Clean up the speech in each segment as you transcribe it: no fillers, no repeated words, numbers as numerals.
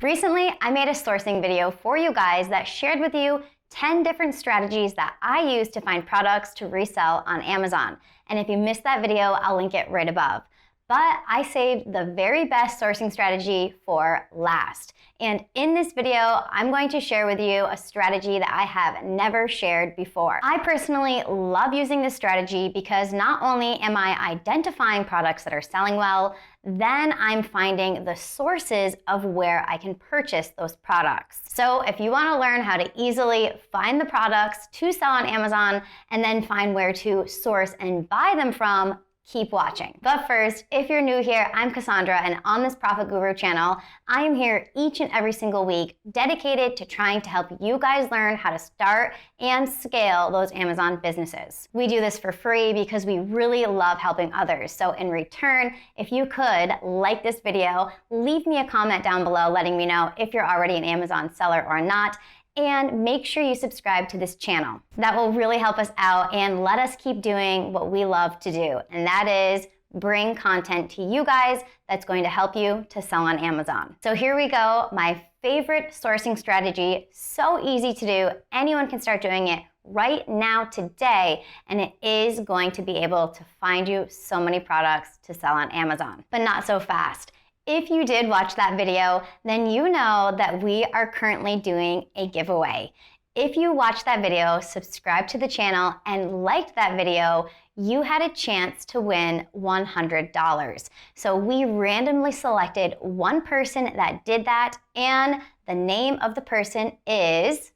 Recently, I made a sourcing video for you guys that shared with you 10 different strategies that I use to find products to resell on Amazon. And if you missed that video, I'll link it right above. But I saved the very best sourcing strategy for last. And in this video, I'm going to share with you a strategy that I have never shared before. I personally love using this strategy because not only am I identifying products that are selling well, then I'm finding the sources of where I can purchase those products. So if you want to learn how to easily find the products to sell on Amazon and then find where to source and buy them from, keep watching. But first, if you're new here, I'm Cassandra, and on this Profit Guru channel, I am here each and every single week dedicated to trying to help you guys learn how to start and scale those Amazon businesses. We do this for free because we really love helping others. So in return, if you could like this video, leave me a comment down below letting me know if you're already an Amazon seller or not, and make sure you subscribe to this channel. That will really help us out and let us keep doing what we love to do, and that is bring content to you guys that's going to help you to sell on Amazon. So here we go, my favorite sourcing strategy, so easy to do. Anyone can start doing it right now today, and it is going to be able to find you so many products to sell on Amazon, but not so fast. If you did watch that video, then you know that we are currently doing a giveaway. If you watched that video, subscribed to the channel, and liked that video, you had a chance to win $100. So we randomly selected one person that did that, and the name of the person is...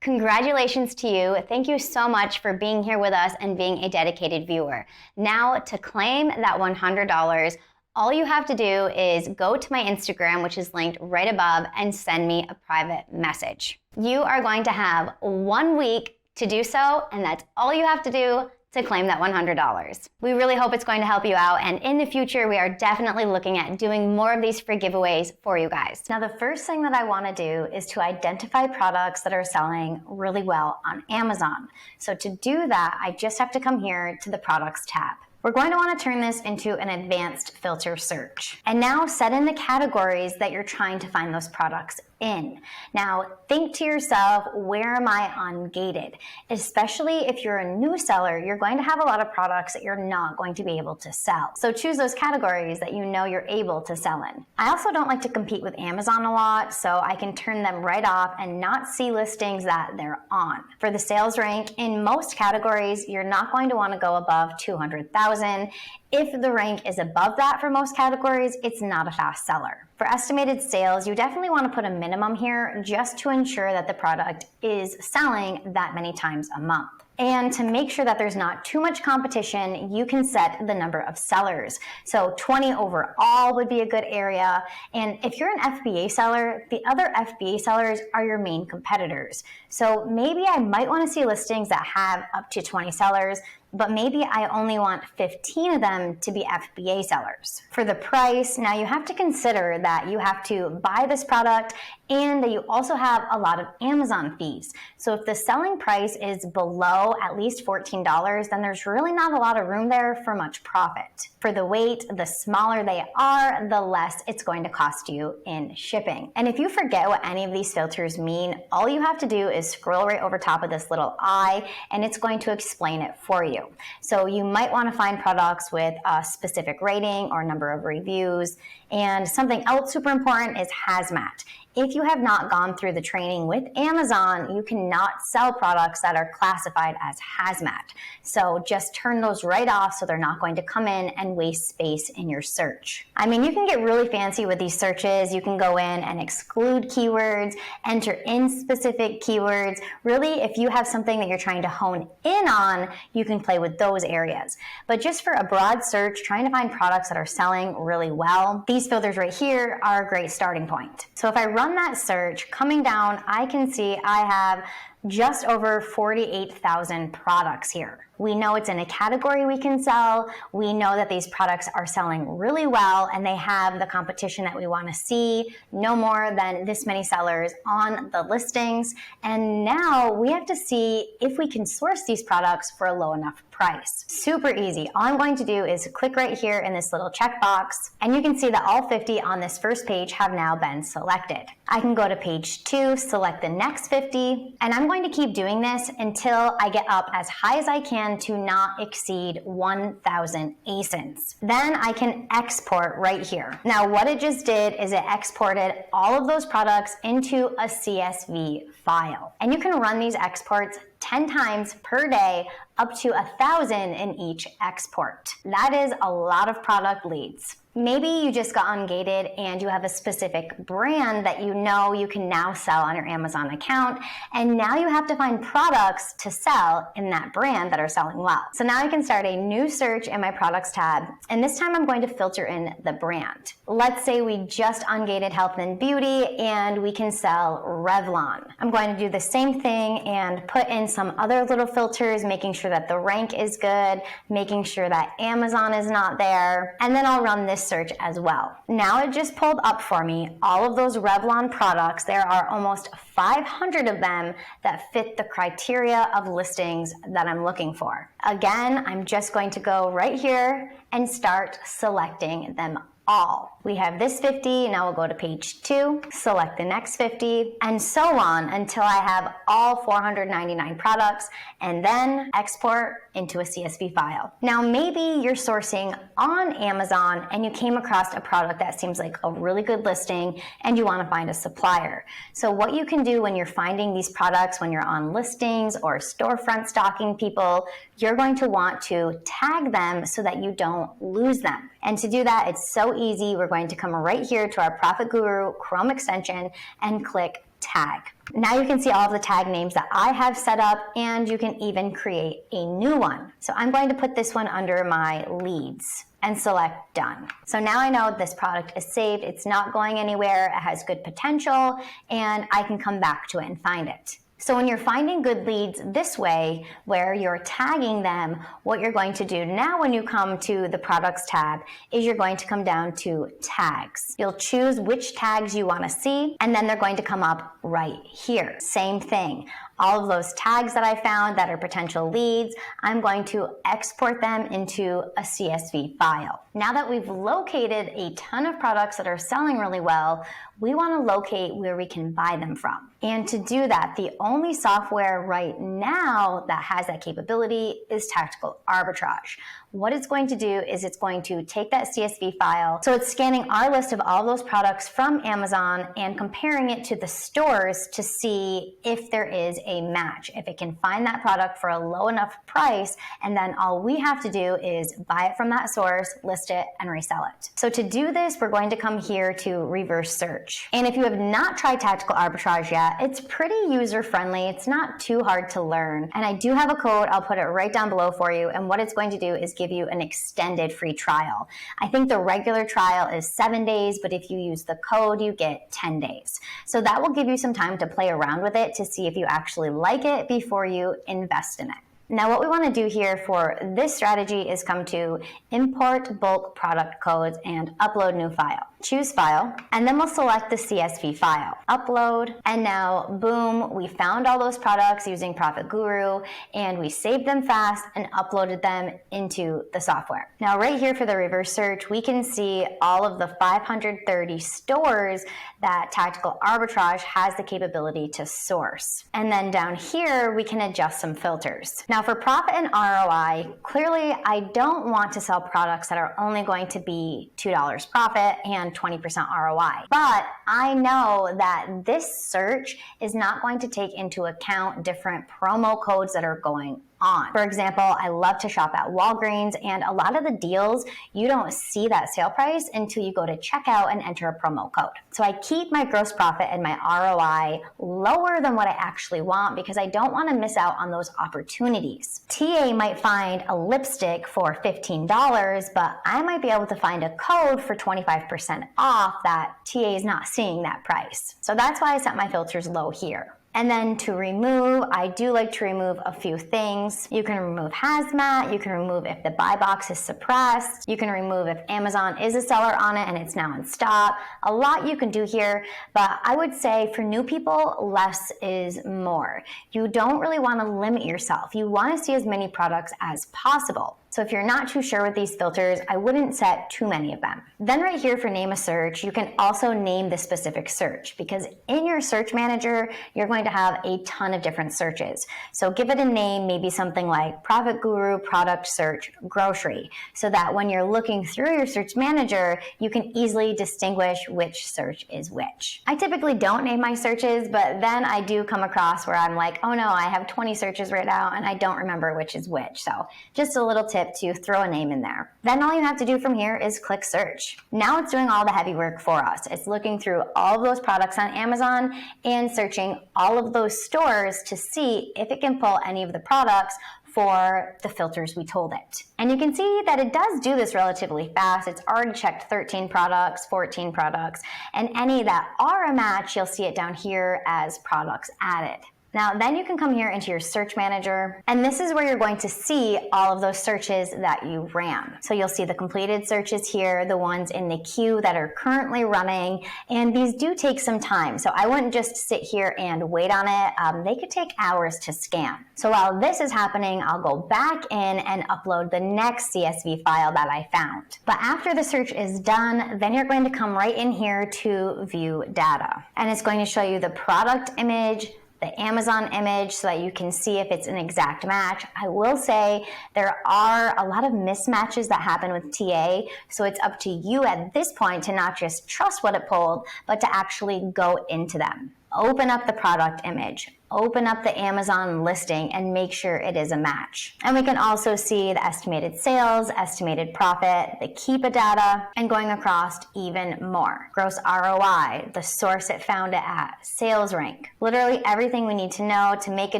Congratulations to you. Thank you so much for being here with us and being a dedicated viewer. Now, to claim that $100, all you have to do is go to my Instagram, which is linked right above, and send me a private message. You are going to have 1 week to do so, and that's all you have to do to claim that $100. We really hope it's going to help you out, and in the future, we are definitely looking at doing more of these free giveaways for you guys. Now, the first thing that I want to do is to identify products that are selling really well on Amazon. So to do that, I just have to come here to the Products tab. We're going to want to turn this into an advanced filter search. And now set in the categories that you're trying to find those products in. Now, think to yourself, where am I ungated? Especially if you're a new seller, you're going to have a lot of products that you're not going to be able to sell. So choose those categories that you know you're able to sell in. I also don't like to compete with Amazon a lot, so I can turn them right off and not see listings that they're on. For the sales rank, in most categories, you're not going to want to go above 200,000. If the rank is above that for most categories, it's not a fast seller. For estimated sales, you definitely want to put a minimum here just to ensure that the product is selling that many times a month. And to make sure that there's not too much competition, you can set the number of sellers. So 20 overall would be a good area. And if you're an FBA seller, the other FBA sellers are your main competitors. So maybe I might want to see listings that have up to 20 sellers, but maybe I only want 15 of them to be FBA sellers. For the price, now you have to consider that you have to buy this product and that you also have a lot of Amazon fees. So if the selling price is below at least $14, then there's really not a lot of room there for much profit. For the weight, the smaller they are, the less it's going to cost you in shipping. And if you forget what any of these filters mean, all you have to do is scroll right over top of this little eye, and it's going to explain it for you. So you might want to find products with a specific rating or number of reviews. And something else super important is hazmat. If you have not gone through the training with Amazon, you cannot sell products that are classified as hazmat. So just turn those right off so they're not going to come in and waste space in your search. I mean, you can get really fancy with these searches. You can go in and exclude keywords, enter in specific keywords. Really, if you have something that you're trying to hone in on, you can play with those areas. But just for a broad search, trying to find products that are selling really well, these filters right here are a great starting point. So if I run that search, coming down, I can see I have just over 48,000 products here. We know it's in a category we can sell. We know that these products are selling really well and they have the competition that we want to see, no more than this many sellers on the listings. And now we have to see if we can source these products for a low enough price. Super easy. All I'm going to do is click right here in this little checkbox, and you can see that all 50 on this first page have now been selected. I can go to page 2, select the next 50, and I'm going to keep doing this until I get up as high as I can to not exceed 1,000 ASINs. Then I can export right here. Now what it just did is it exported all of those products into a CSV file. And you can run these exports 10 times per day, up to 1,000 in each export. That is a lot of product leads. Maybe you just got ungated and you have a specific brand that you know you can now sell on your Amazon account, and now you have to find products to sell in that brand that are selling well. So now I can start a new search in my products tab, and this time I'm going to filter in the brand. Let's say we just ungated health and beauty and we can sell Revlon. I'm going to do the same thing and put in some other little filters, making sure that the rank is good, making sure that Amazon is not there, and then I'll run this search as well. Now it just pulled up for me all of those Revlon products. There are almost 500 of them that fit the criteria of listings that I'm looking for. Again, I'm just going to go right here and start selecting them all. We have this 50, now we'll go to page 2, select the next 50, and so on until I have all 499 products, and then export into a CSV file. Now maybe you're sourcing on Amazon and you came across a product that seems like a really good listing and you want to find a supplier. So what you can do when you're finding these products, when you're on listings or storefront stalking people, you're going to want to tag them so that you don't lose them. And to do that, it's so easy. We're going to come right here to our ProfitGuru Chrome extension and click tag. Now you can see all of the tag names that I have set up, and you can even create a new one. So I'm going to put this one under my leads and select done. So now I know this product is saved, it's not going anywhere, it has good potential, and I can come back to it and find it. So when you're finding good leads this way, where you're tagging them, what you're going to do now when you come to the products tab is you're going to come down to tags. You'll choose which tags you want to see, and then they're going to come up right here. Same thing. All of those tags that I found that are potential leads, I'm going to export them into a CSV file. Now that we've located a ton of products that are selling really well, we want to locate where we can buy them from. And to do that, the only software right now that has that capability is Tactical Arbitrage. What it's going to do is it's going to take that CSV file. So it's scanning our list of all those products from Amazon and comparing it to the stores to see if there is a match, if it can find that product for a low enough price, and then all we have to do is buy it from that source, list it, and resell it. So to do this, we're going to come here to reverse search. And if you have not tried Tactical Arbitrage yet, it's pretty user-friendly. It's not too hard to learn. And I do have a code. I'll put it right down below for you. And what it's going to do is give you an extended free trial. I think the regular trial is 7 days, but if you use the code, you get 10 days. So that will give you some time to play around with it to see if you actually like it before you invest in it. Now what we want to do here for this strategy is come to import bulk product codes and upload new file. Choose file, and then we'll select the CSV file. Upload, and now boom, we found all those products using ProfitGuru, and we saved them fast and uploaded them into the software. Now right here for the reverse search, we can see all of the 530 stores that Tactical Arbitrage has the capability to source. And then down here, we can adjust some filters. Now for profit and ROI, clearly I don't want to sell products that are only going to be $2 profit and 20% ROI. But I know that this search is not going to take into account different promo codes that are going on. For example, I love to shop at Walgreens, and a lot of the deals, you don't see that sale price until you go to checkout and enter a promo code. So I keep my gross profit and my ROI lower than what I actually want because I don't want to miss out on those opportunities. TA might find a lipstick for $15, but I might be able to find a code for 25% off that TA is not seeing that price. So that's why I set my filters low here. And then to remove, I do like to remove a few things. You can remove hazmat, you can remove if the buy box is suppressed, you can remove if Amazon is a seller on it and it's now in stop. A lot you can do here, but I would say for new people, less is more. You don't really want to limit yourself. You want to see as many products as possible. So if you're not too sure with these filters, I wouldn't set too many of them. Then right here for name a search, you can also name the specific search, because in your search manager, you're going to have a ton of different searches. So give it a name, maybe something like ProfitGuru product search grocery, so that when you're looking through your search manager, you can easily distinguish which search is which. I typically don't name my searches, but then I do come across where I'm like, oh no, I have 20 searches right now and I don't remember which is which. So just a little tip to throw a name in there. Then all you have to do from here is click search. Now it's doing all the heavy work for us. It's looking through all of those products on Amazon and searching all of those stores to see if it can pull any of the products for the filters we told it. And you can see that it does do this relatively fast. It's already checked 13 products, 14 products, and any that are a match, you'll see it down here as products added. Now, then you can come here into your search manager, and this is where you're going to see all of those searches that you ran. So you'll see the completed searches here, the ones in the queue that are currently running, and these do take some time. So I wouldn't just sit here and wait on it. They could take hours to scan. So while this is happening, I'll go back in and upload the next CSV file that I found. But after the search is done, then you're going to come right in here to view data. And it's going to show you the product image, the Amazon image, so that you can see if it's an exact match. I will say there are a lot of mismatches that happen with TA, so it's up to you at this point to not just trust what it pulled, but to actually go into them. Open up the product image, open up the Amazon listing, and make sure it is a match. And we can also see the estimated sales, estimated profit, the Keepa data, and going across even more. Gross ROI, the source it found it at, sales rank, literally everything we need to know to make a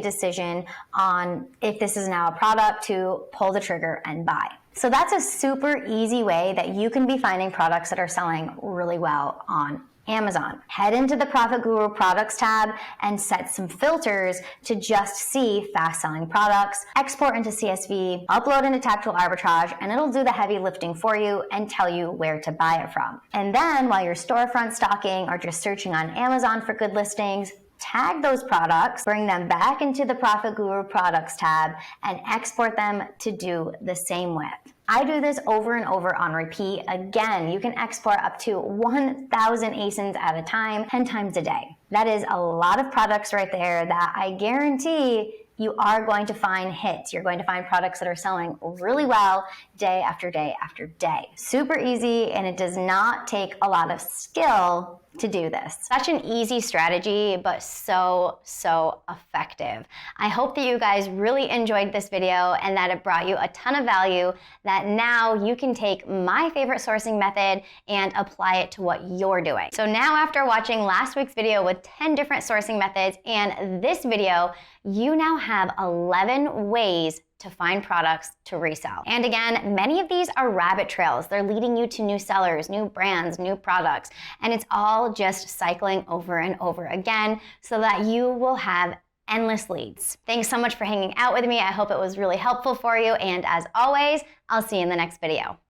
decision on if this is now a product to pull the trigger and buy. So that's a super easy way that you can be finding products that are selling really well on Amazon. Head into the ProfitGuru products tab and set some filters to just see fast selling products, export into CSV, upload into tactile arbitrage, and it'll do the heavy lifting for you and tell you where to buy it from. And then while you're storefront stocking or just searching on Amazon for good listings, tag those products, bring them back into the ProfitGuru products tab, and export them to do the same with. I do this over and over on repeat. Again, you can export up to 1,000 ASINs at a time, 10 times a day. That is a lot of products right there that I guarantee you are going to find hits. You're going to find products that are selling really well day after day after day. Super easy, and it does not take a lot of skill to do this. Such an easy strategy, but so effective. I hope that you guys really enjoyed this video and that it brought you a ton of value, that now you can take my favorite sourcing method and apply it to what you're doing. So now, after watching last week's video with 10 different sourcing methods and this video, you now have 11 ways to find products to resell. And again, many of these are rabbit trails. They're leading you to new sellers, new brands, new products, and it's all just cycling over and over again so that you will have endless leads. Thanks so much for hanging out with me. I hope it was really helpful for you, and as always, I'll see you in the next video.